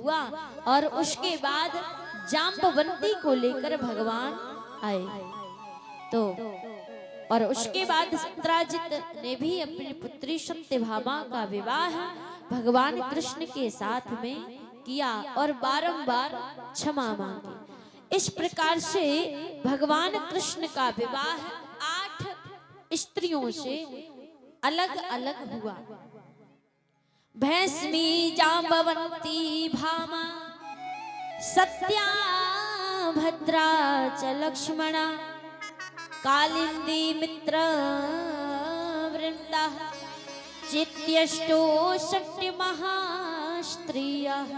हुआ और उसके बाद जाम्बवंती को लेकर भगवान आए। तो और उसके बाद सत्राजित ने भी अपनी पुत्री सत्यभामा का विवाह भगवान कृष्ण के साथ में किया और बारंबार क्षमा मांगी। इस प्रकार से भगवान कृष्ण का विवाह 8 स्त्रियों से अलग अलग हुआ। भैस्मी जाम्बवंती भामा सत्या भद्रा च लक्ष्मणा कालिंदी मित्र वृंदा चित्यष्टो शक्ति महास्त्रियः।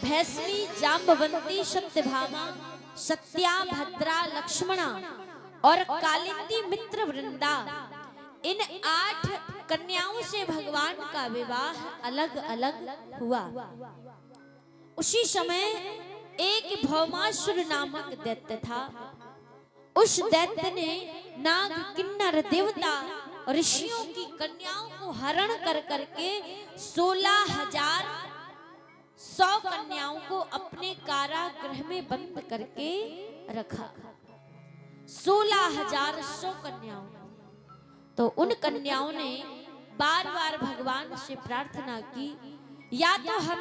भैस्मी जाम्बवंती सत्यभामा सत्या भद्रा लक्ष्मणा और कालिंदी मित्र वृंदा, इन 8 कन्याओं से भगवान का विवाह अलग अलग हुआ। उसी समय एक भौमासुर नामक दैत्य था। उस दैत्य ने नाग किन्नर देवता ऋषियों की कन्याओं को हरण कर करके 16,100 कन्याओं को अपने कारागृह में बंद करके रखा। 16,100 कन्याओं। तो उन कन्याओं ने बार बार भगवान से प्रार्थना की, या तो हम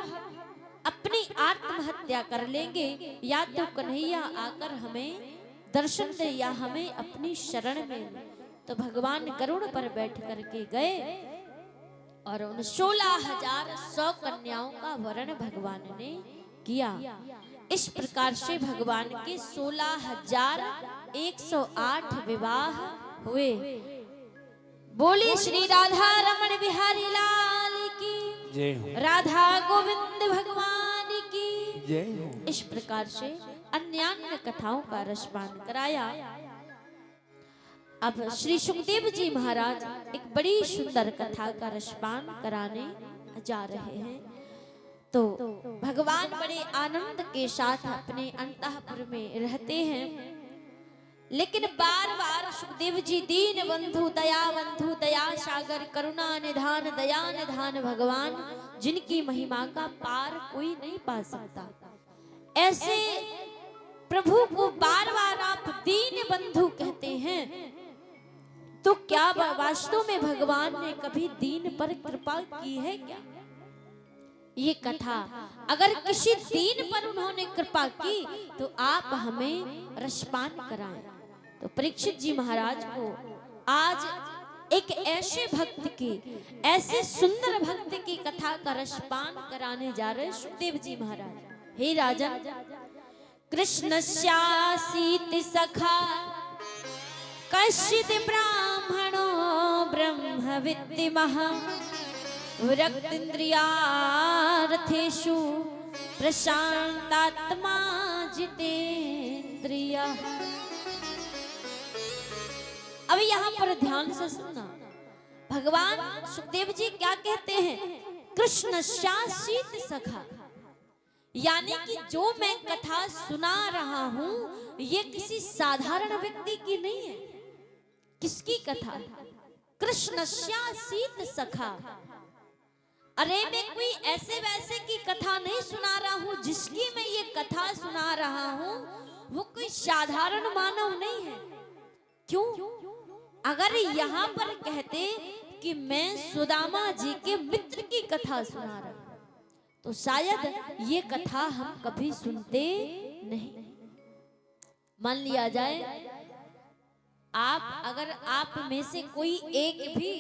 अपनी आत्महत्या कर लेंगे या तो कन्हैया आकर हमें दर्शन दे या हमें अपनी शरण में ले। तो भगवान गरुड़ पर बैठ करके गए और उन 16,100 कन्याओं का वरण भगवान ने किया। इस प्रकार से भगवान के 16,108 विवाह हुए। बोली श्री राधा रमण बिहारी लाल की जय, राधा गोविंद भगवान की जय। इस प्रकार से अन्य अन्य कथाओं का रसपान कराया। अब श्री सुखदेव जी महाराज एक बड़ी सुंदर कथा का रसपान कराने जा रहे हैं। तो भगवान बड़े आनंद के साथ अपने अंतःपुर में रहते हैं, लेकिन बार बार सुखदेव जी दीन बंधु दया सागर करुणा निधान दया निधान भगवान, जिनकी महिमा का पार कोई नहीं पा सकता, ऐसे प्रभु को बार बार आप दीन बंधु कहते हैं। तो क्या वास्तव में भगवान ने कभी दीन पर कृपा की है क्या? ये कथा अगर किसी दीन पर उन्होंने कृपा की तो आप हमें रसपान कराएं। तो परीक्षित जी महाराज को आज एक ऐसे भक्त की, ऐसे सुंदर भक्त की कथा का रसपान कराने जा रहे सुखदेव जी महाराज। हे राजन, कृष्णस्यासीत सखा कश्चित् ब्राह्मणो ब्रह्मविद्मः विरक्तीन्द्रियार्थेषु प्रशांतात्मा जितेन्द्रियः। अब यहाँ पर ध्यान से सुनना, भगवान सुखदेव जी क्या कहते हैं? कृष्णस्यासीत सखा, यानी कि जो मैं कथा सुना रहा हूं ये किसी साधारण व्यक्ति की नहीं है। किसकी कथा? कृष्णस्यासीत सखा। अरे मैं कोई ऐसे वैसे की कथा नहीं सुना रहा हूं, जिसकी मैं ये कथा सुना रहा हूं वो कोई साधारण मानव नहीं है। क्यों? अगर यहाँ पर कहते कि मैं सुदामा जी के मित्र की कथा सुना रहा हूं तो शायद ये कथा हम कभी सुनते नहीं। मान लिया जाए आप में से कोई एक भी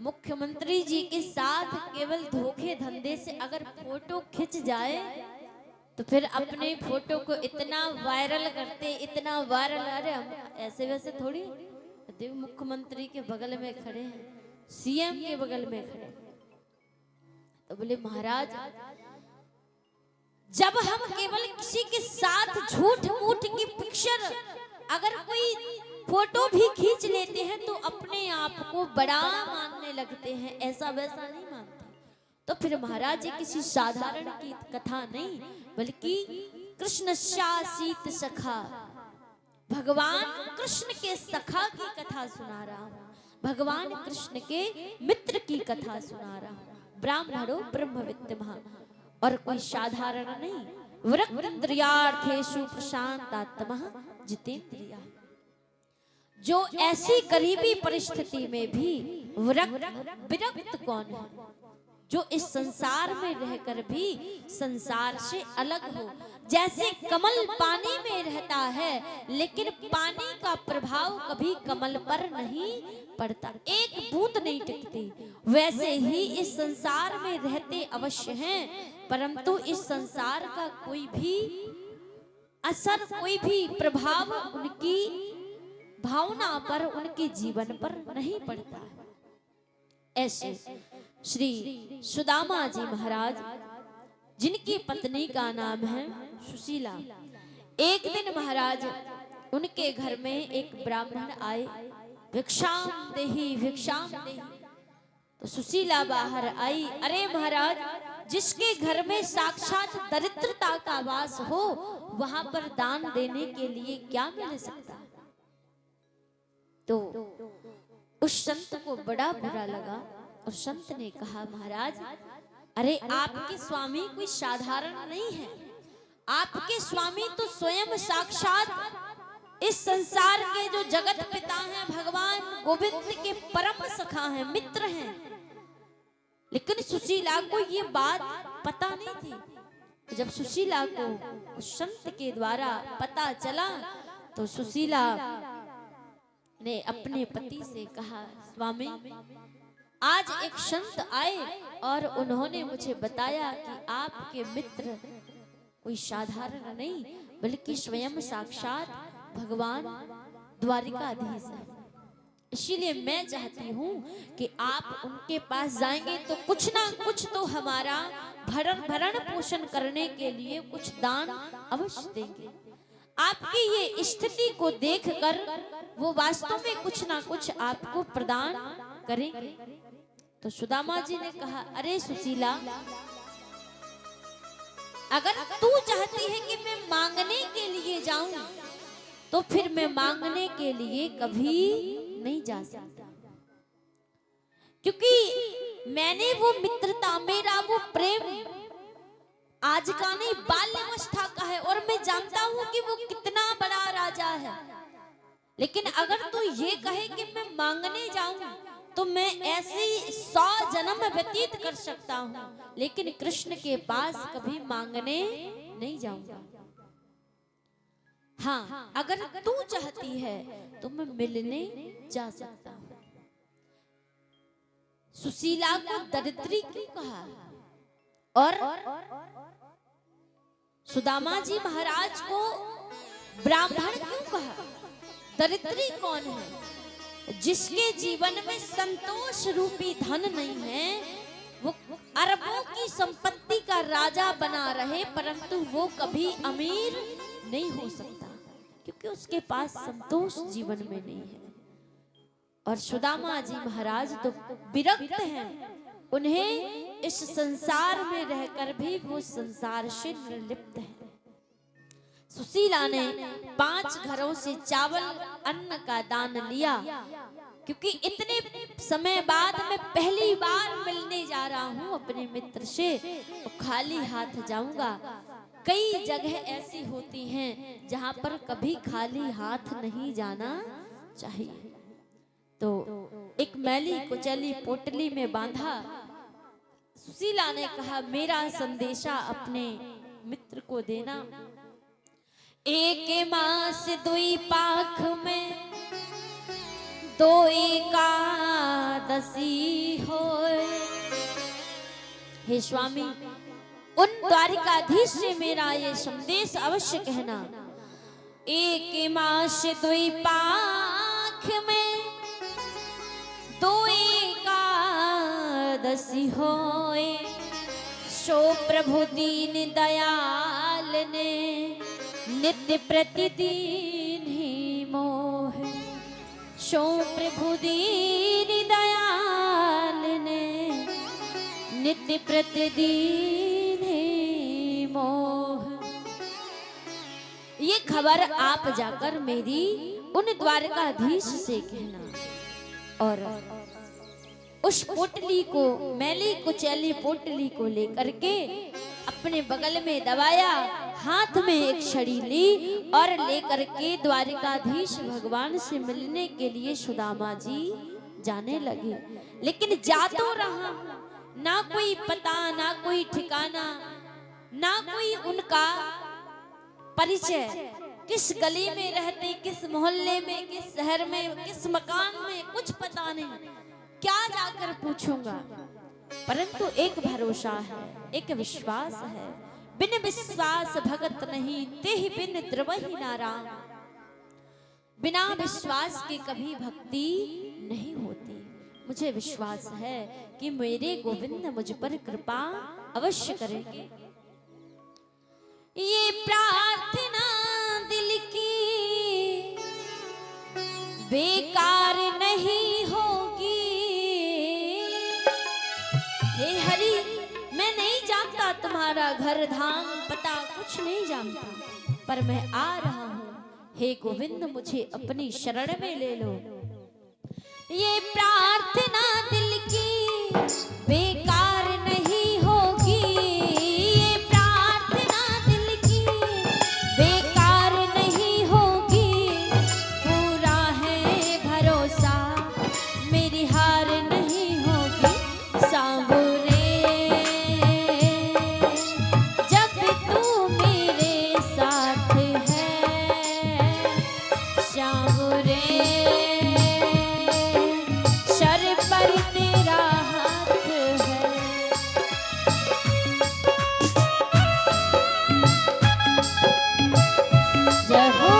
मुख्यमंत्री जी के साथ केवल धोखे धंधे से अगर फोटो खिंच जाए तो फिर अपने फोटो को इतना वायरल करते, इतना वायरल। अरे हम ऐसे वैसे थोड़ी, देव मुख्यमंत्री के बगल में खड़े हैं, सीएम के बगल में खड़े। तो बोले महाराज, जब हम केवल किसी के साथ झूठ मूठ की पिक्चर अगर कोई फोटो भी खींच लेते हैं तो अपने आप को बड़ा मानने लगते हैं, ऐसा वैसा नहीं मानते। तो फिर महाराज ये किसी साधारण की कथा नहीं, बल्कि कृष्णस्यासीत सखा, भगवान कृष्ण के सखा की कथा सुना रहा हूं, भगवान कृष्ण के मित्र की कथा सुना रहा हूं। ब्राह्मणो ब्रह्मविद्मः, और कोई साधारण नहीं। विरक्तेन्द्रियार्थेषु प्रशांतात्मः जितेन्द्रियः। जो ऐसी गरीबी परिस्थिति में भी विरक्त कौन है? जो इस संसार में रहकर भी संसार से अलग हो। जैसे कमल पानी में रहता है लेकिन पानी का प्रभाव कभी कमल पर नहीं पड़ता, एक बूंद नहीं टिकती, वैसे ही इस संसार में रहते अवश्य हैं, परंतु इस संसार का कोई भी असर, कोई भी प्रभाव उनकी भावना पर, उनके जीवन पर नहीं पड़ता है। ऐसे श्री सुदामा जी महाराज, जिनकी पत्नी का नाम है सुशीला, एक दिन महाराज उनके घर में एक ब्राह्मण आए, भिक्षाम देहि भिक्षाम देहि। तो सुशीला बाहर आई, अरे महाराज, जिसके घर में साक्षात दरिद्रता का वास हो वहां पर दान देने के लिए क्या मिल सकता। तो उस संत को बड़ा बुरा लगा और संत ने कहा, महाराज, अरे आपके स्वामी कोई साधारण नहीं है, आपके स्वामी तो स्वयं साक्षात इस संसार के जो जगत पिता हैं, भगवान गोविंद के परम सखा हैं, मित्र हैं। लेकिन सुशीला को ये बात पता नहीं थी। जब सुशीला को उस संत के द्वारा पता चला तो सुशीला ने अपने पति से कहा, स्वामी, आज एक संत आए और उन्होंने मुझे बताया कि आपके मित्र कोई साधारण नहीं बल्कि स्वयं साक्षात भगवान द्वारिकाधीश है। इसीलिए मैं चाहती हूँ कि आप उनके पास जाएंगे तो कुछ ना कुछ तो हमारा भरण पोषण करने के लिए कुछ दान अवश्य देंगे। आपकी ये स्थिति को देखकर वो वास्तव में कुछ ना कुछ आपको प्रदान करेंगे। तो सुदामा जी ने कहा, अरे सुशीला, अगर तू चाहती है कि मैं मांगने के लिए जाऊं तो फिर मैं मांगने के लिए कभी नहीं जा सकता, क्योंकि मैंने वो मित्रता, मेरा वो प्रेम आज का नहीं बाल्यावस्था का है और मैं जानता हूं कि वो कितना बड़ा राजा है। लेकिन अगर तू ये कहे कि मैं मांगने जाऊं तो मैं ऐसी 100 जन्म व्यतीत कर सकता हूं, लेकिन कृष्ण के पास कभी मांगने नहीं जाऊंगा। हाँ, अगर तू चाहती है तो मैं मिलने जा सकता हूं। सुशीला को दरिद्री क्यों कहा और सुदामा जी महाराज को ब्राह्मण क्यों कहा? दरिद्री कौन है? जिसके जीवन में संतोष रूपी धन नहीं है, वो अरबों की संपत्ति का राजा बना रहे परंतु वो कभी अमीर नहीं हो सकता, क्योंकि उसके पास संतोष जीवन में नहीं है। और सुदामा जी महाराज तो विरक्त हैं, उन्हें इस संसार में रहकर भी वो संसार से निर्लिप्त है। सुशीला ने 5 घरों से चावल अन्न का दान लिया, क्योंकि इतने समय बाद मैं पहली बार मिलने जा रहा हूँ अपने मित्र से, तो खाली हाथ जाऊंगा। कई जगह ऐसी होती हैं जहां पर कभी खाली हाथ नहीं जाना चाहिए। तो एक मैली कुचैली पोटली में बांधा सुशीला ने कहा, मेरा संदेशा अपने मित्र को देना। एक मास दुई पाख में दो एकादशी होए। हे स्वामी, उन द्वारिकाधीश से मेरा ये संदेश अवश्य कहना। एक मास दुई पाख में दो एकादशी होए। सो प्रभु दीन दयाल ने नित्य प्रतिदिन ही मोह। सो प्रभु दीन दयाल ने नित्य प्रतिदिन ही मोह। ये खबर आप जाकर मेरी उन द्वारकाधीश से कहना और उस पोटली को, मैली कुचैली पोटली को लेकर के अपने बगल में दबाया, हाथ में एक छड़ी ली और लेकर के द्वारिकाधीश भगवान से मिलने के लिए सुदामा जी जाने लगे। लेकिन जा तो रहा, ना कोई पता, ना कोई ठिकाना, ना कोई उनका परिचय, किस गली में रहते, किस मोहल्ले में, किस शहर में, किस मकान में, कुछ पता नहीं, क्या जाकर पूछूंगा। परंतु एक भरोसा है, एक विश्वास है, बिन विश्वास भगत नहीं, तेहि बिन द्रवहि नाराम। बिना विश्वास के कभी भक्ति नहीं होती। मुझे विश्वास है कि मेरे गोविंद मुझ पर कृपा अवश्य करेंगे। ये प्रार्थना दिल की बेकार नहीं होगी। हे हरि, मैं नहीं जानता तुम्हारा घर धाम पता, कुछ नहीं जानता, पर मैं आ रहा हूँ। हे गोविंद, मुझे अपनी शरण में ले लो। ये प्रार्थना दिल की बेकार नहीं होगी। ये प्रार्थना दिल की बेकार नहीं होगी। पूरा है भरोसा, मेरी हार नहीं होगी। सांवरे जब तू मेरे साथ है, सांवरे पर तेरा हाथ है। जय हो।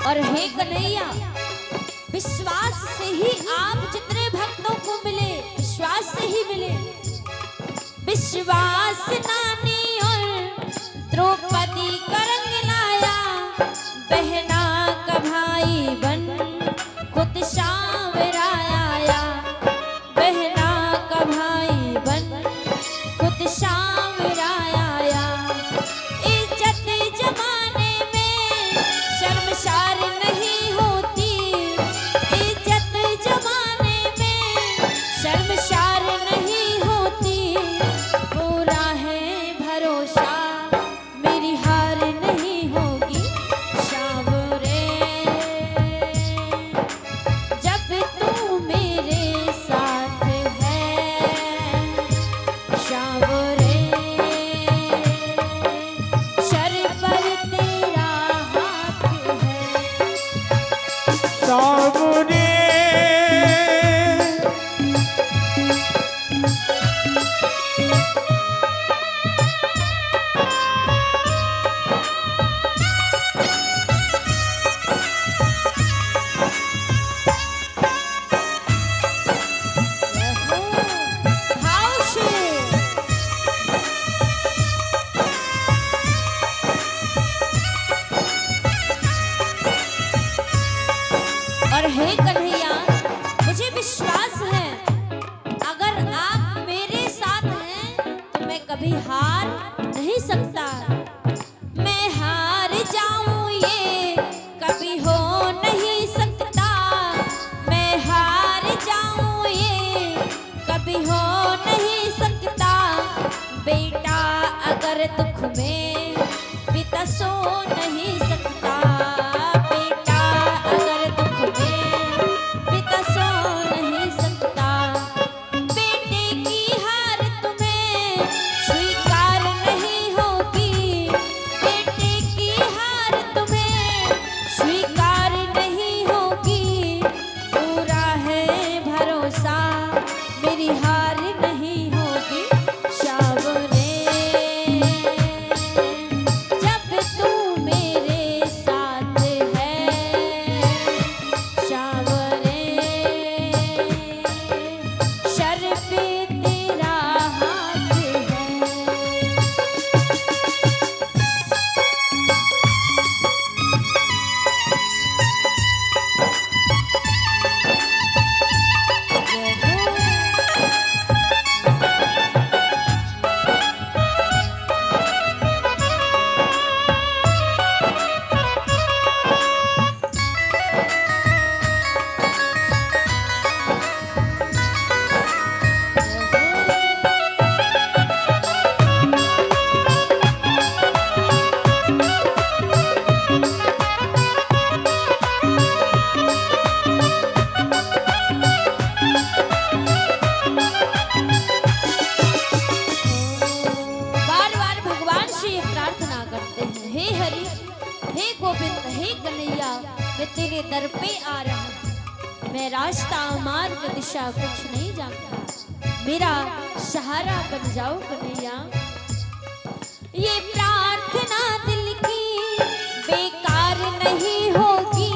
और हे कन्हैया, विश्वास से ही आप जितने भक्तों को मिले, विश्वास से ही मिले। विश्वास नानी और द्रौपदी का रंग लाया, बहना का भाई बन खुद सांवरा आया। बहना का भाई बन खुद सांवरा आया। इज्जत जमाने में शर्मसार नहीं होती। इज्जत जमाने में शर्मसार नहीं होती। पूरा है भरोसा, मेरी हार नहीं होगी। सांवरे जब तू मेरे साथ है, सांवरे सर पर तेरा हाथ है। सांवरे और हे कन्हैया, मुझे विश्वास है, अगर आप मेरे साथ हैं तो मैं कभी हार नहीं सकता। मैं हार जाऊं ये कभी हो नहीं सकता। मैं हार जाऊं ये कभी हो नहीं सकता। बेटा अगर दुख में पिता सो नहीं सकता। बेटा अगर दुख में पिता सो नहीं सकता। बेटे की हार तुम्हें स्वीकार नहीं होगी। बेटे की हार तुम्हें स्वीकार नहीं होगी। पूरा है भरोसा, मेरी हार नहीं होगी। सांवरे से ये प्रार्थना करते हैं, हे हरि, हे गोविंद, हे कन्हैया, मैं तेरे दर पे आ रहा हूँ। मैं रास्ता मार्ग दिशा कुछ नहीं जानता, मेरा सहारा बन जाओ कन्हैया। ये प्रार्थना दिल की बेकार नहीं होगी,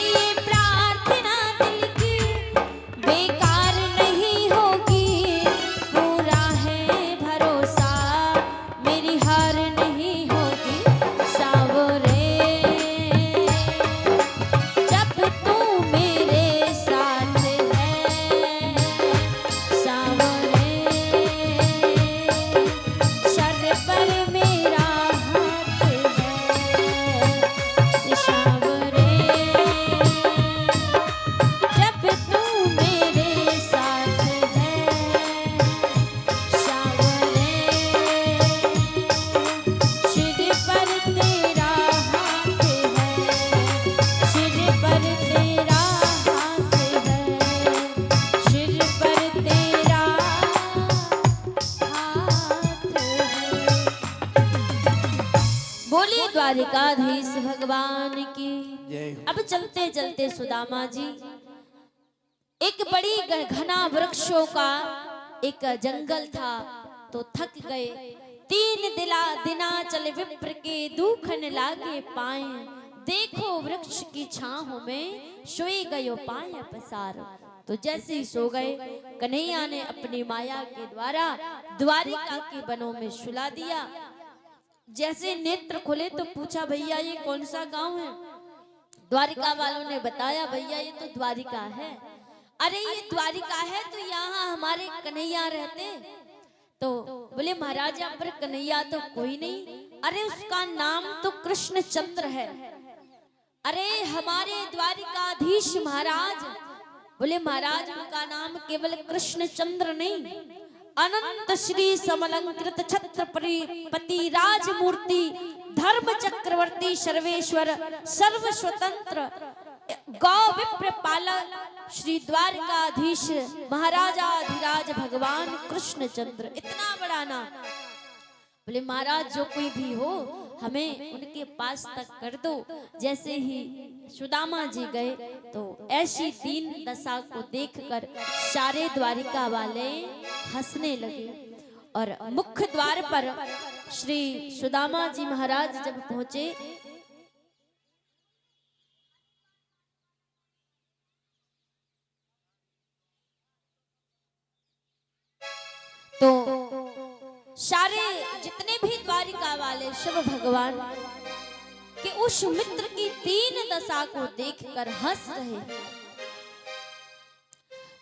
ये प्रार्थना दिल की बेकार नहीं होगी। पूरा है भरोसा, मेरी हार नहीं होगी। सावरे जब तू मेरे साथ है, सावरे सर पर मेरा हाथ है। सावरे जब तू मेरे साथ है, सावरे सिर पर तेरा हाथ है, सिर पर तेरा हाथ है, सिर पर तेरा हाथ है। बोलिए द्वारिकाधीश भगवान की। अब चलते चलते सुदामा जी एक बड़ी घना वृक्षों का एक जंगल था, तो थक गए। 3 दिना चले विप्र के दुख न लागे पाए। देखो वृक्ष की छांव में सोई गयो पाए पसार। तो जैसे ही सो गए, कन्हैया ने अपनी माया के द्वारा द्वारिका के वनों में सुला दिया। जैसे नेत्र खुले तो पूछा, भैया ये कौन सा गांव है? द्वारिका वालों ने बताया, भैया ये तो द्वारिका है। अरे ये द्वारिका है तो यहाँ हमारे कन्हैया रहते। तो बोले महाराज यहाँ पर कन्हैया तो कोई नहीं। अरे उसका नाम तो कृष्णचंद्र है। अरे हमारे द्वारिकाधीश महाराज। बोले महाराज उनका नाम केवल कृष्णचंद्र नहीं, अनंत श्री समलंकृत छत्रपति राजमूर्ति धर्म चक्रवर्ती सर्वेश्वर सर्व स्वतंत्र गौ विप्र पालक श्री द्वारकाधीश महाराजाधिराज भगवान कृष्णचंद्र। इतना बड़ा नाम। बोले महाराज जो कोई भी हो हमें उनके पास तक कर दो। जैसे ही सुदामा जी गए तो ऐसी दीन दशा को देखकर सारे द्वारिका वाले हंसने लगे। और मुख्य द्वार पर श्री सुदामा जी महाराज जब पहुंचे तो सारे जितने भी द्वारिका वाले शिव भगवान के उस मित्र की दीन दशा को देखकर हंस रहे।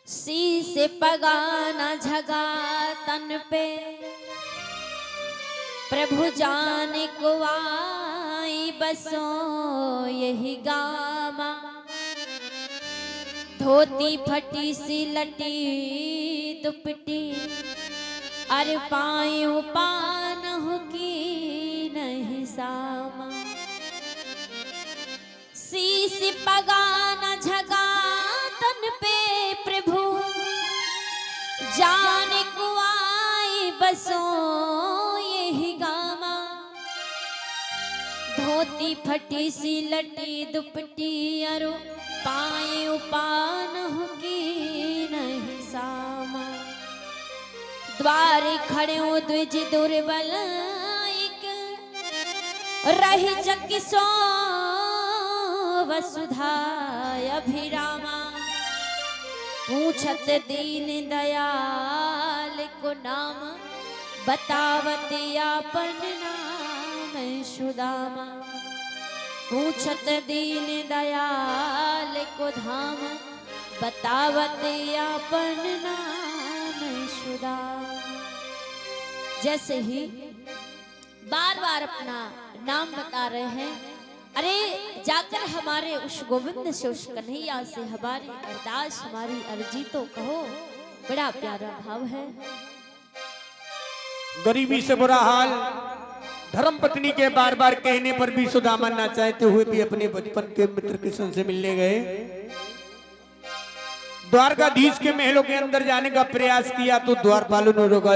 शीश पगाना झगा तन पे प्रभु जान को आई बसो यही गामा। धोती फटी सी लटी दुपटी अरे पायूं पान हो की नहीं सामा। शीश पगाना झगा तन पे प्रभु जान को आई बसो यही गामा। धोती फटी सी लटी दुपटी अरो पायूं पान हो की नहीं सामा। द्वार खड़े हो द्विज दुर्बल एक रही चकिसो वसुधा अभिरामा। पूछत दीन दयाल को नाम बतावत आपन नाम सुदामा। पूछत दीन दयाल को धाम बतावत आपन नाम सुदामा। जैसे ही बार बार अपना नाम बता रहे हैं, अरे जाकर हमारे उस गोविंद से उस कन्हैया से हमारी अरदास हमारी अर्जी तो कहो। बड़ा प्यारा भाव है। गरीबी से बुरा हाल धर्म पत्नी के बार बार कहने पर भी सुदामा ना चाहते हुए भी अपने बचपन के मित्र किशन से मिलने गए। द्वारकाधीश के महलों के अंदर जाने का प्रयास किया तो द्वारपालों ने रोका,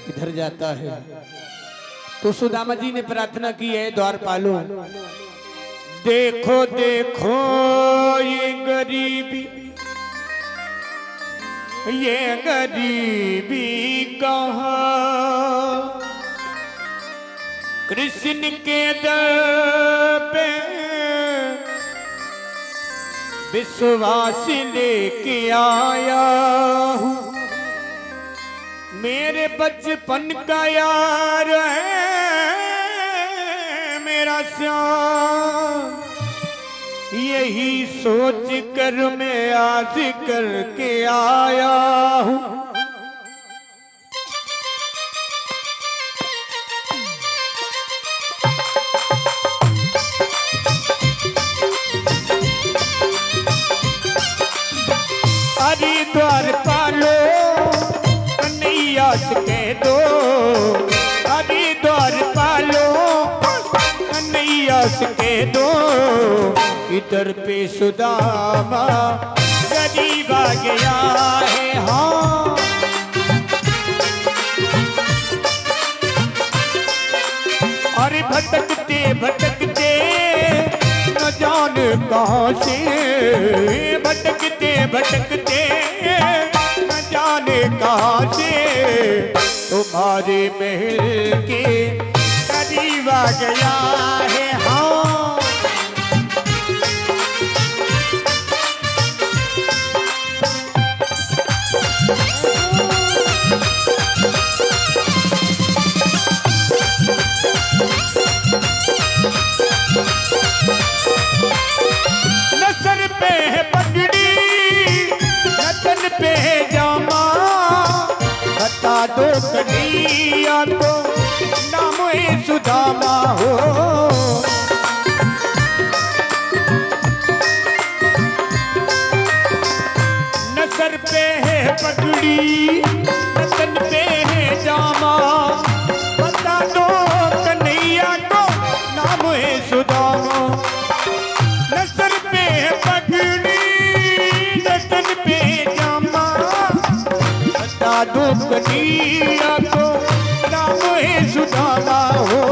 इधर जाता है। तो सुदामा जी ने प्रार्थना की है द्वारपालों, देखो देखो ये गरीबी, ये गरीबी कहाँ, कृष्ण के दर पे विश्वास लेके आया हूँ, मेरे बचपन का यार है मेरा श्याम, यही सोच कर मैं आज करके आया हूँ। हरिद्वार पालो कन्हैया से कह दो, हरिद्वार पालो कन्हैया से कह दो, इधर पे सुदामा गरीब आ गया है। हाँ अरे भटकते भटकते न जाने कहाँ से, भटकते भटकते न जाने कहाँ से, तुम्हारे महल के करीब आ गया है। हाँ नसर पे है पगड़ी, नतन पे है जामा, बता दो कन्हैया को नाम है सुदामा हो। नसर पे है पगड़ी, नतन पे है जामा, बता दो कन्हैया को नाम है सुदामा। नसर पे पगड़ी, नतन पे जामा, बता दो कन्हैया को नाम है सुदामा हो।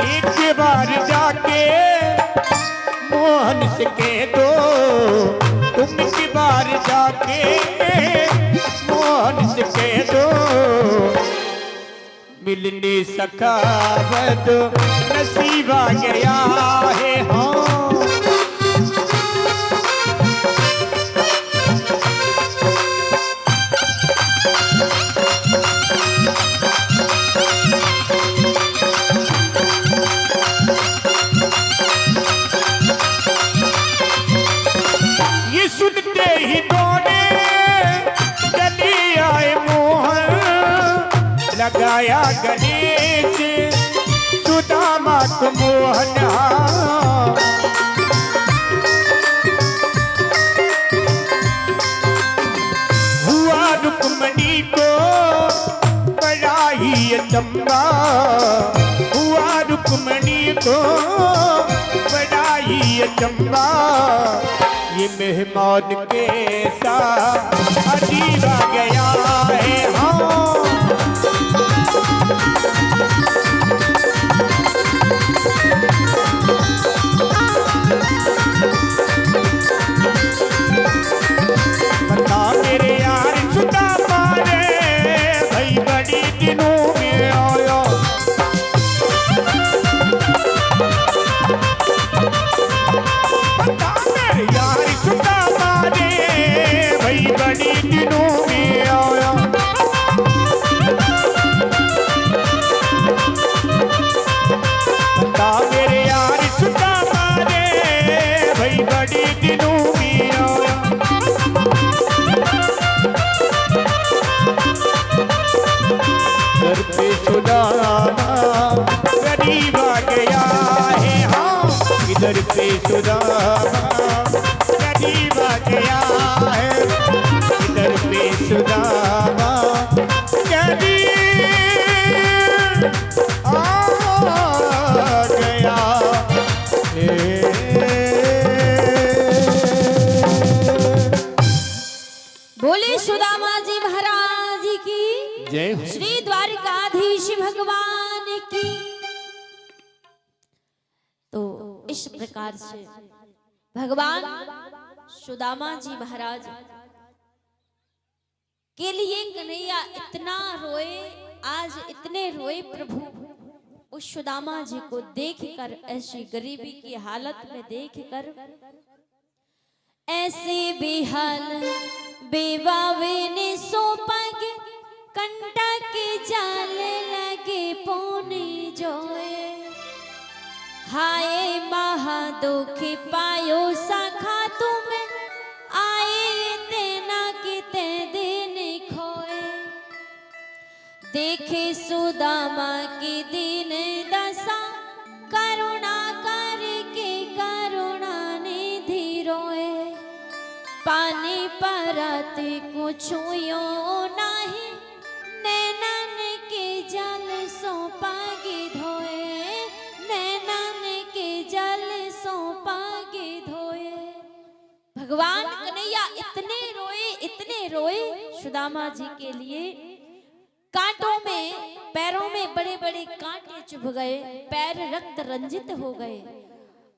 एक बार जाके मोहन से कह दो, तुम एक बार जाके मोहन से कह दो, मिलने सखावत नसीब आ गया है। हाँ ये सुनते ही दौड़े चले आए मोहन, लगाया गले से सुदामा को मोहन। हुआ रुक्मणी को बड़ा ही अचंभा, हुआ रुक्मणी को बड़ा ही अचंभा, ये मेहमान कैसा अजीब आ गया है। हाँ बता मेरे यार सुदामा रे, भाई बड़ी दिनों में आया, बता मेरे यार सुदामा रे, भाई बड़ी दिनों में आया। बता मेरे यार सुदामा रे, भाई बड़ी दिनों में आया। घर पे सुदामा गरीब आ गया है। हाँ इधर पे सुदामा गरीब आ गया है, इधर पे सुदामा गरीब आ गया है। बोले सुदामा जी महाराज की जय हो। श्री द्वारिकाधीश भगवान की। तो इस प्रकार से भगवान सुदामा जी महाराज के लिए कन्हैया इतना रोए, आज इतने रोए प्रभु उस सुदामा जी को देखकर, ऐसी गरीबी की हालत में देखकर। ऐसे बेहाल बेवावे ने सोपग कंटा के जाल लगे पौने जोए। हाय महादुख पायो सखा तुम आए तेना किते दिन खोए। देखे सुदामा की दीन दशा करुणा करके करुणा निधि रोए। पानी परत कुछ यो नहीं नैनन के जल सो पागी धोए। नैनन के जल सो पागी धोए। भगवान कन्हैया इतने रोए सुदामा जी के लिए। कांटों में, पैरों में बड़े बड़े कांटे चुभ गए, पैर रक्त रंजित हो गए।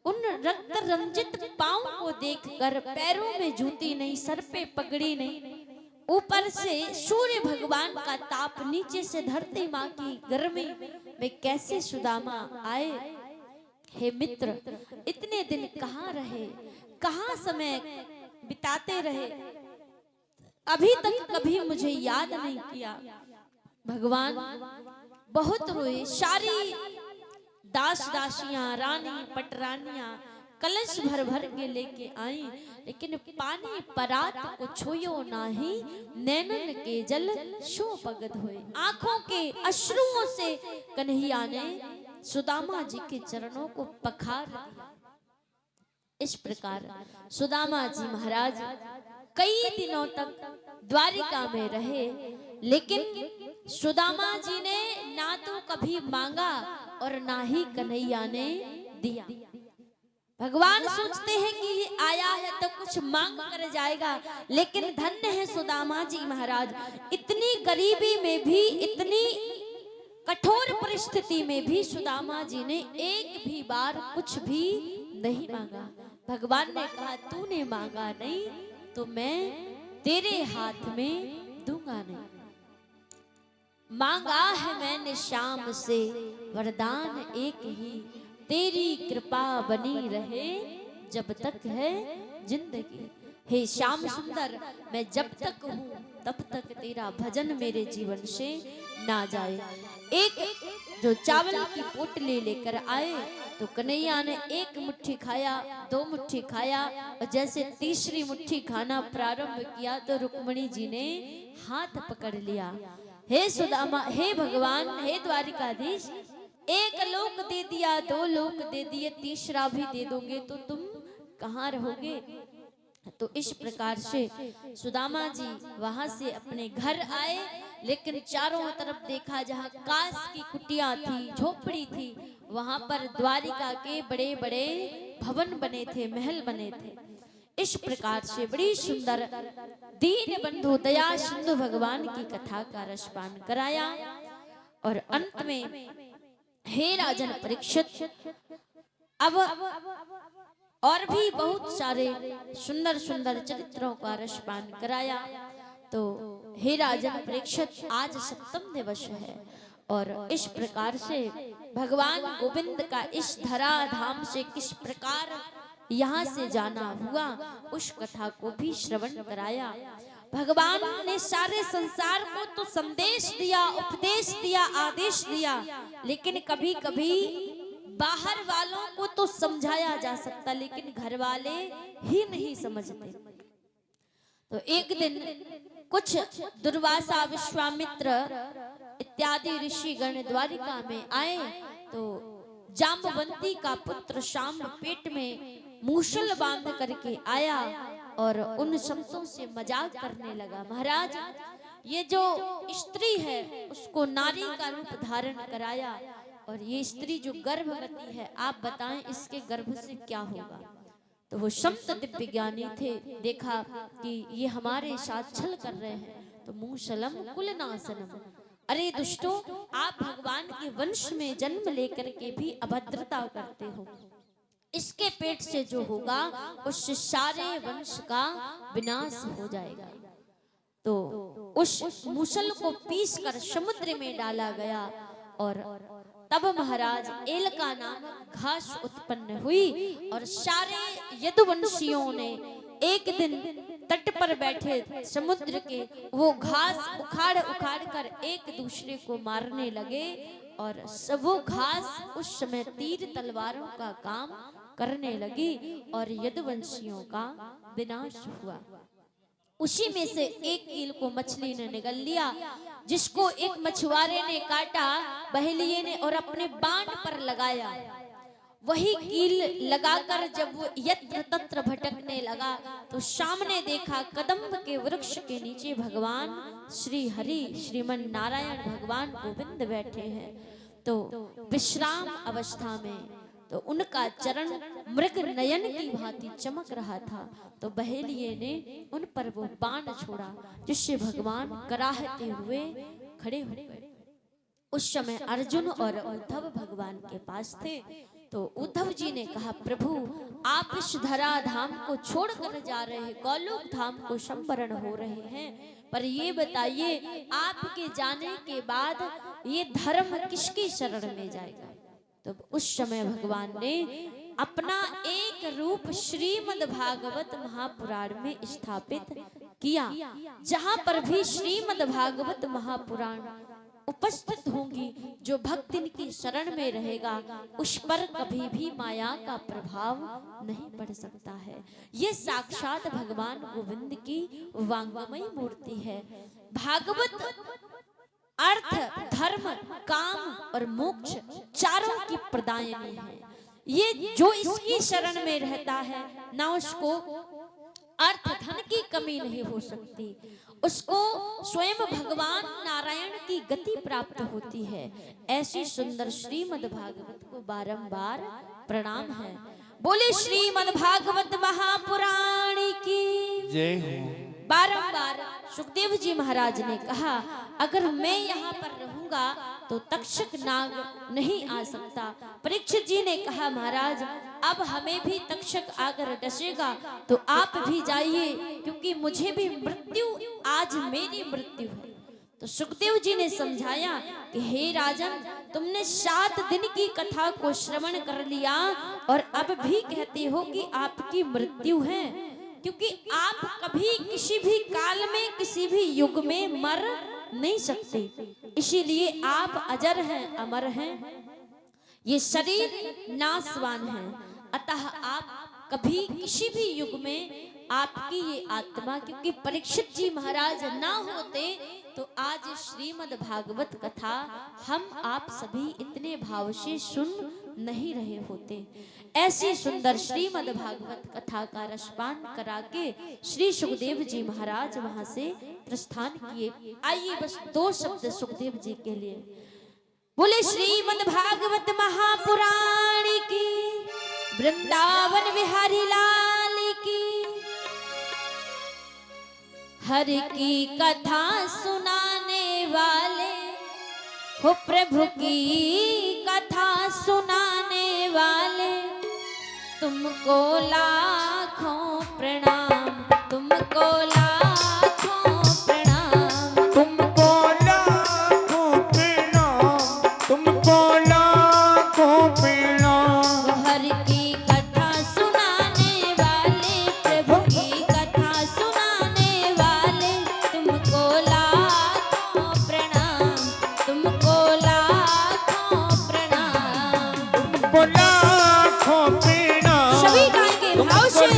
उन रक्त रंजित पांव को देखकर, पैरों में जूती नहीं, सर पे पगड़ी नहीं, ऊपर से सूर्य भगवान का ताप, नीचे से धरती माँ की गर्मी में कैसे सुदामा आए। हे मित्र, इतने दिन कहाँ रहे, कहाँ समय बिताते रहे, अभी तक कभी मुझे याद नहीं किया। भगवान बहुत रोए। सारी दास दासियां, रानी पटरानियां कलश भर भर के लेके आई, लेकिन पानी परात को छुयो नाही। नैनन के जल शो पगद हुए। आंखों के अश्रुओं से कन्हैया ने सुदामा जी के चरणों को पखार दिया। इस प्रकार सुदामा जी महाराज कई दिनों तक द्वारिका में रहे, लेकिन सुदामा जी ने ना तो कभी मांगा और ना ही कन्हैया ने दिया। भगवान सोचते हैं कि ये आया है तो कुछ मांग कर जाएगा, लेकिन धन्य है सुदामा जी महाराज। इतनी गरीबी में भी, इतनी कठोर परिस्थिति में भी सुदामा जी ने एक भी बार कुछ भी नहीं मांगा। भगवान ने कहा तूने मांगा नहीं तो मैं तेरे हाथ में दूंगा नहीं। मांगा है मैंने श्याम से वरदान एक ही, तेरी कृपा बनी रहे जब तक है जिंदगी। हे श्याम सुंदर, मैं जब तक हूँ तब तक तेरा भजन मेरे जीवन से ना जाए। एक जो चावल की पोटली लेकर आए तो कन्हैया ने एक मुट्ठी खाया, दो मुट्ठी खाया, और जैसे तीसरी मुट्ठी खाना प्रारंभ किया तो रुक्मणी जी ने हाथ पकड़ लिया। हे सुदामा, हे भगवान, हे द्वारिकाधीश, एक लोक दे दिया, दो लोक दे दिए, तीसरा भी दे दोगे तो तुम कहाँ रहोगे। तो इस प्रकार से सुदामा जी वहां से अपने घर आए, लेकिन चारों तरफ देखा, जहाँ कांस की कुटिया थी, झोपड़ी थी, वहां पर द्वारिका के बड़े बड़े भवन बने थे, महल बने थे। इस प्रकार से बड़ी सुंदर दीन बंधु दया सिंधु भगवान की कथा का रसपान कराया। और अंत में हे राजन परीक्षित, अब और भी बहुत सारे सुंदर सुंदर चरित्रों का रसपान कराया। तो हे राजन परीक्षित, आज सप्तम दिवस है और इस प्रकार से भगवान गोविंद का इस धरा धाम से किस प्रकार यहाँ से जाना हुआ, उस कथा को भी श्रवण कराया। भगवान ने सारे संसार को तो संदेश दिया, उपदेश दिया, आदेश दिया, लेकिन कभी कभी बाहर वालों को तो समझाया जा सकता, लेकिन घर वाले ही नहीं समझते। तो एक दिन कुछ दुर्वासा, विश्वामित्र इत्यादि ऋषिगण द्वारिका में आए तो जाम्बवंती का पुत्र शाम पेट में मूसल बांध करके आया और उन संतों से मजाक करने लगा। महाराज, ये जो स्त्री है उसको नारी का रूप धारण कराया, और ये स्त्री जो गर्भवती है, आप बताएं इसके गर्भ से क्या होगा। तो वो संत दिव्य ज्ञानी थे, देखा कि ये हमारे साथ छल कर रहे हैं, तो मूसलम कुलनाशनम, अरे दुष्टों, आप भगवान के वंश में जन्म लेकर के भी अभद्रता करते हो, इसके पेट से जो होगा उससे सारे वंश का विनाश हो जाएगा। तो उस मूसल को पीसकर समुद्र में डाला गया और तब महाराज एलका नामक घास उत्पन्न हुई और सारे यदुवंशियों ने एक दिन तट पर बैठे समुद्र के वो घास उखाड़ उखाड़ कर एक दूसरे को मारने लगे और वो घास उस समय तीर तलवारों का काम करने लगी और यदुवंशियों का विनाश हुआ। उसी में से एक कील को मछली ने निगल लिया, जिसको एक मछुआरे ने काटा बहेलिये ने और अपने बाण पर लगाया। वही कील लगाकर जब वो यत्र तत्र भटकने लगा तो सामने देखा कदम्ब के वृक्ष के नीचे भगवान श्री हरि श्रीमन नारायण भगवान गोविंद बैठे हैं। तो विश्राम अवस्था में तो उनका चरण मृग नयन की भांति चमक रहा था, तो बहेलिये ने उन पर वो बाण छोड़ा, जिससे भगवान कराहते हुए खड़े हो गए। उस समय अर्जुन और उद्धव भगवान के पास थे। तो उद्धव जी ने कहा, प्रभु आप इस धरा धाम को छोड़कर जा रहे हैं, गौलोक धाम को संवरण हो रहे हैं, पर ये बताइए आपके जाने के बाद ये धर्म किसकी शरण में जाएगा। तो उस समय भगवान ने अपना एक रूप श्रीमद् भागवत महापुराण में स्थापित किया। जहां पर भी श्रीमद् भागवत महापुराण उपस्थित होंगी, जो भक्त इनकी शरण में रहेगा उस पर कभी भी माया का प्रभाव नहीं पड़ सकता है। ये साक्षात भगवान गोविंद की वांगमयी मूर्ति है। भागवत अर्थ, धर्म, काम और मोक्ष चारों की प्रदायिनी है। ये जो इसकी शरण में रहता है ना उसको अर्थ धन की कमी नहीं हो सकती, उसको स्वयं भगवान नारायण की गति प्राप्त होती है। ऐसी सुंदर श्रीमद् भागवत को बारंबार प्रणाम है। बोले श्रीमद् भागवत महापुराण की जय हो। बारंबार सुखदेव जी महाराज ने कहा, अगर मैं यहाँ पर रहूंगा तो तक्षक नाग नहीं आ सकता। परीक्षित जी ने कहा, महाराज अब हमें भी तक्षक आकर डसेगा तो आप भी जाइए, क्योंकि मुझे भी मृत्यु, आज मेरी मृत्यु है। तो सुखदेव जी ने समझाया कि हे राजन, तुमने 7 दिन की कथा को श्रवण कर लिया और अब भी कहते हो कि आपकी मृत्यु है, क्योंकि आप कभी किसी भी काल में किसी भी युग में मर नहीं सकते, इसीलिए आप अजर हैं, अमर हैं। ये शरीर नाशवान है, अतः आप कभी किसी भी युग में आपकी ये आत्मा, क्योंकि परीक्षित जी महाराज ना होते तो आज श्रीमद् भागवत कथा हम आप सभी इतने भाव से सुन नहीं रहे होते। ऐसी सुंदर श्रीमद् भागवत कथा का रसपान करा के श्री सुखदेव जी महाराज वहां से प्रस्थान किए। आइए बस 2 शब्द सुखदेव जी के लिए। बोले श्रीमद् भागवत महापुराण की, वृंदावन बिहारी लाल की। हर की कथा सुनाने वाले हो, प्रभु की कथा सुनाने वाले, तुमको लाखों प्रणाम, तुमको लाखों प्रणाम, तुमको लाखों प्रणाम, तुमको लाखों प्रणाम। हर की कथा सुनाने वाले, प्रभु की कथा सुनाने वाले, तुमको लाखों प्रणाम, तुमको लाखों प्रणाम, तुमको लाखों प्रणाम। सभी गाएंगे भाव से।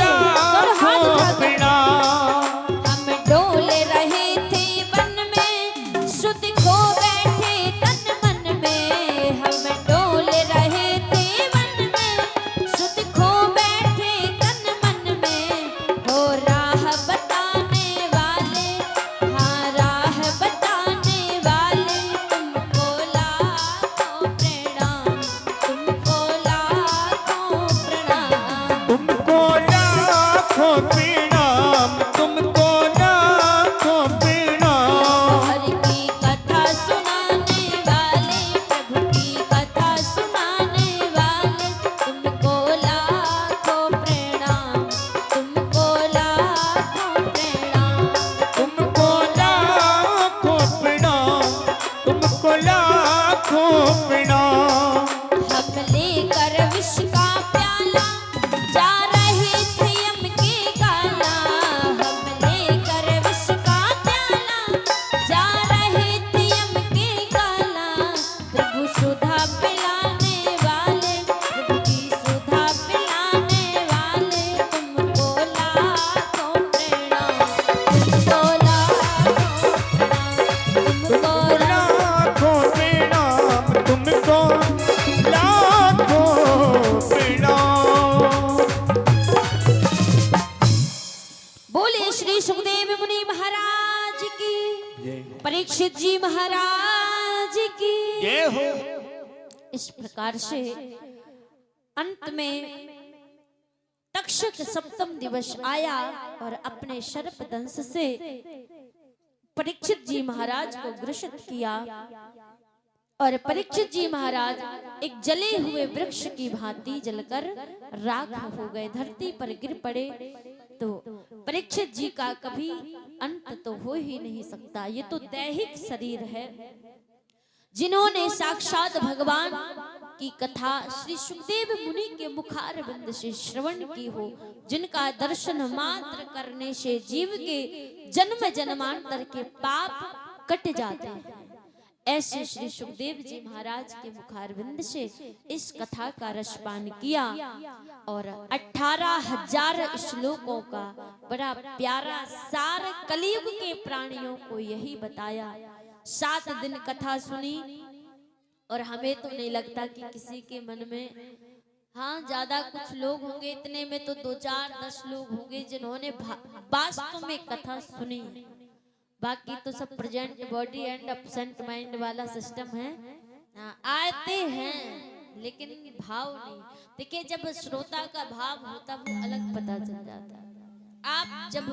प्रणाम। हम लेकर विष का प्याला जा रहे थे यम के गाला। हम लेकर विष का प्याला जा रहे थे यम के गाला। प्रभु सुधा पिलाने वाले, प्रभु की सुधा पिलाने वाले, तुमको लाखों प्रणाम, तुमको लाखों प्रणाम, तुमको लाखों प्रणाम। बोले श्री सुखदेव मुनि महाराज की, परीक्षित जी महाराज की। जय हो। इस प्रकार से अंत में तक्षक सप्तम दिवस आया और अपने सर्प दंश से परीक्षित जी महाराज को ग्रसित किया और परीक्षित जी महाराज एक जले हुए वृक्ष की भांति जलकर राख हो गए, धरती पर गिर पड़े। तो परीक्षित जी का कभी अंत तो हो ही नहीं सकता। ये तो दैहिक शरीर है। जिन्होंने साक्षात भगवान की कथा श्री सुखदेव मुनि के मुखारविंद से श्रवण की हो, जिनका दर्शन मात्र करने से जीव के जन्म जन्मांतर के पाप कट जाते हैं, ऐसे श्री सुखदेव जी महाराज के मुखारविंद से इस कथा का रसपान किया और 18,000 श्लोकों का बड़ा प्यारा सार कलयुग के प्राणियों को यही बताया। 7 दिन कथा सुनी और हमें तो नहीं लगता कि किसी के मन में, हाँ ज्यादा कुछ लोग होंगे, इतने में तो 2, 4, 10 लोग होंगे जिन्होंने वास्तव में कथा सुनी। बाकी तो सब present body and absent mind वाला सिस्टम है। आते हैं लेकिन भाव नहीं। देखिए जब श्रोता का भाव होता वो अलग पता चल जाता है। आप जब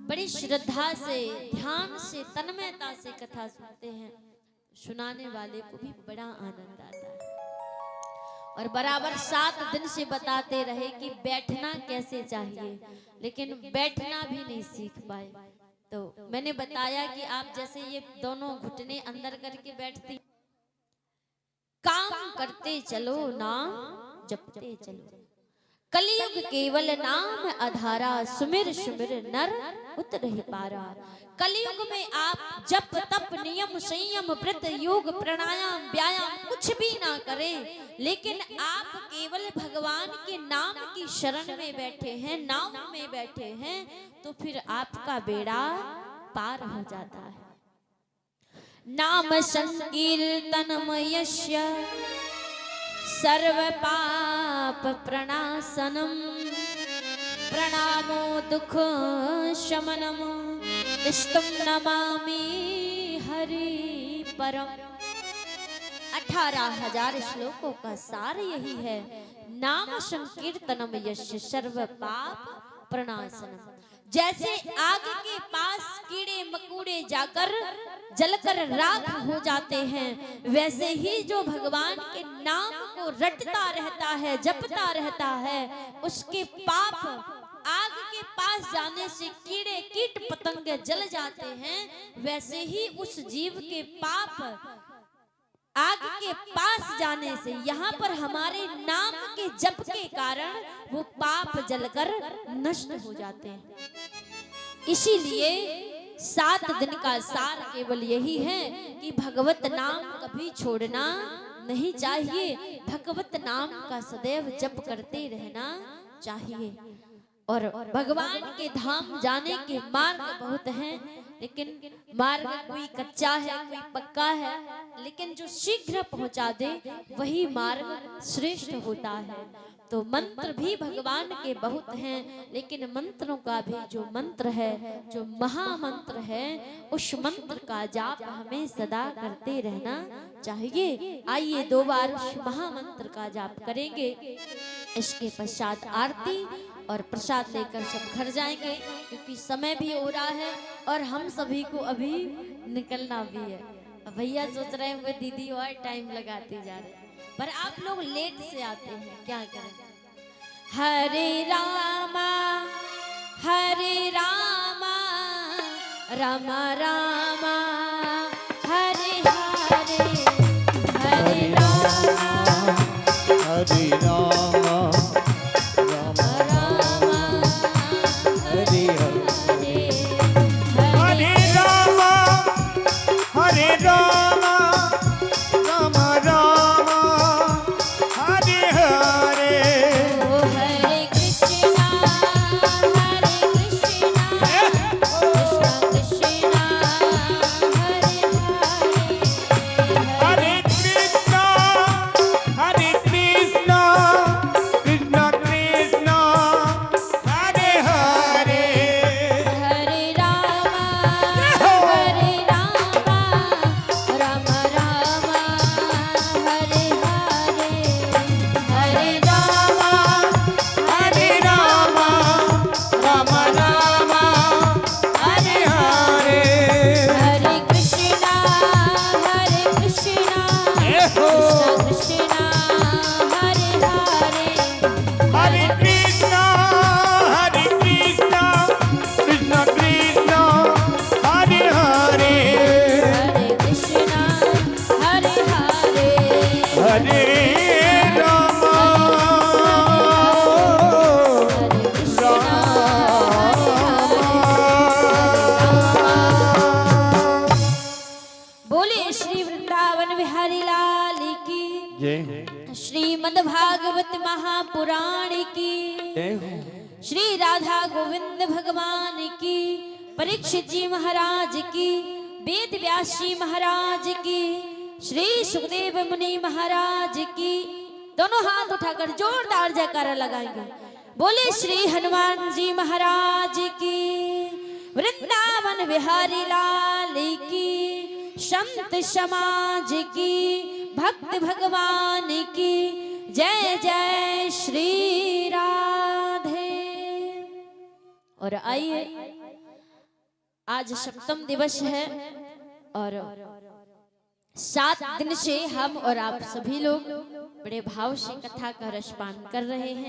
बड़ी श्रद्धा से, ध्यान से, तन्मयता से कथा सुनते हैं, सुनाने वाले को भी बड़ा आनंद आता है। और बराबर 7 दिन से बताते रहे कि बैठना कैसे चाहिए, लेकिन बैठना भी नहीं सीख पाए। तो मैंने बताया कि आप जैसे ये दोनों घुटने अंदर करके बैठती, काम करते चलो नाम जपते चलो, कलयुग केवल नाम आधारा, सुमिर सुमिर नर उतरहि पारा। कलयुग में आप जप तप नियम संयम व्रत योग प्राणायाम व्यायाम कुछ भी ना करें, लेकिन आप केवल भगवान के नाम की शरण में बैठे हैं, नाम में बैठे हैं, तो फिर आपका बेड़ा पार हो जाता है। नाम संकीर्तनमयस्य सर्व पाप प्रणाशनम, प्रणामो दुख शमनम, स्तुम नमामि हरि परम। 18,000 श्लोकों का सार यही है। नाम संकीर्तनम यस्य सर्व पाप प्रणाशनम। जैसे आग के पास कीड़े मकोड़े जाकर जलकर राख हो जाते हैं, वैसे ही जो भगवान के नाम को रटता रहता है, जपता रहता है, उसके पाप आग के पास जाने से कीड़े कीट पतंग जल जाते हैं, वैसे ही उस जीव के पाप आग के पास जाने से, यहाँ पर हमारे नाम के जप के कारण वो पाप जलकर नष्ट हो जाते हैं। इसीलिए 7 दिन का सार केवल यही है कि भगवत नाम कभी छोड़ना नहीं चाहिए, भगवत नाम का सदैव जप करते रहना चाहिए। और भगवान के धाम जाने के मार्ग बहुत हैं, लेकिन मार्ग कोई कच्चा है कोई पक्का है, लेकिन जो शीघ्र पहुंचा दे वही मार्ग श्रेष्ठ होता है। तो मंत्र भी भगवान के बहुत हैं, लेकिन मंत्रों का भी जो मंत्र है, जो महामंत्र है, उस मंत्र का जाप हमें सदा करते रहना चाहिए। आइए 2 बार उस महामंत्र का जाप करेंगे। इसके पश्चात आरती और प्रसाद लेकर सब घर जाएंगे, क्योंकि समय भी हो रहा है और हम सभी को अभी निकलना भी है। भैया सोच रहे होंगे दीदी और टाइम लगाती जा रही, पर आप लोग लेट से आते हैं, क्या करें। हरे रामा राम रामा हरे हरे, हरे हरे राम राम राम हरे हरे हरे राम हरे राम राम राम हरे हरे ओ हरे कृष्णा कृष्णा कृष्णा हरे हरे हरे कृष्णा कृष्ण कृष्ण हरे हरे हरे राम राम राम हरे हरे हरे राम हरे राम राम राम हरे हरे हरे कृष्णा कृष्णा कृष्णा हरे हरे हरे कृष्णा कृष्ण कृष्ण हरे हरे हरे कृष्णा हरे हरे हरे राम हरे कृष्णा बोले श्री वृंदावन बिहारी लाल की जय श्रीमद् भागवत महापुराण की श्री राधा गोविंद भगवान की परीक्षित जी महाराज की वेद व्यास जी महाराज की श्री सुखदेव मुनि महाराज की दोनों हाथ उठाकर जोरदार जयकारा लगाएंगे। बोले श्री हनुमान जी महाराज की वृंदावन बिहारी लाल की संत समाज की भक्त भगवान की जय जय श्री राधे। और आइए आज सप्तम दिवस है और 7 दिन से हम और आप सभी लोग बड़े भाव से कथा का रसपान कर रहे हैं।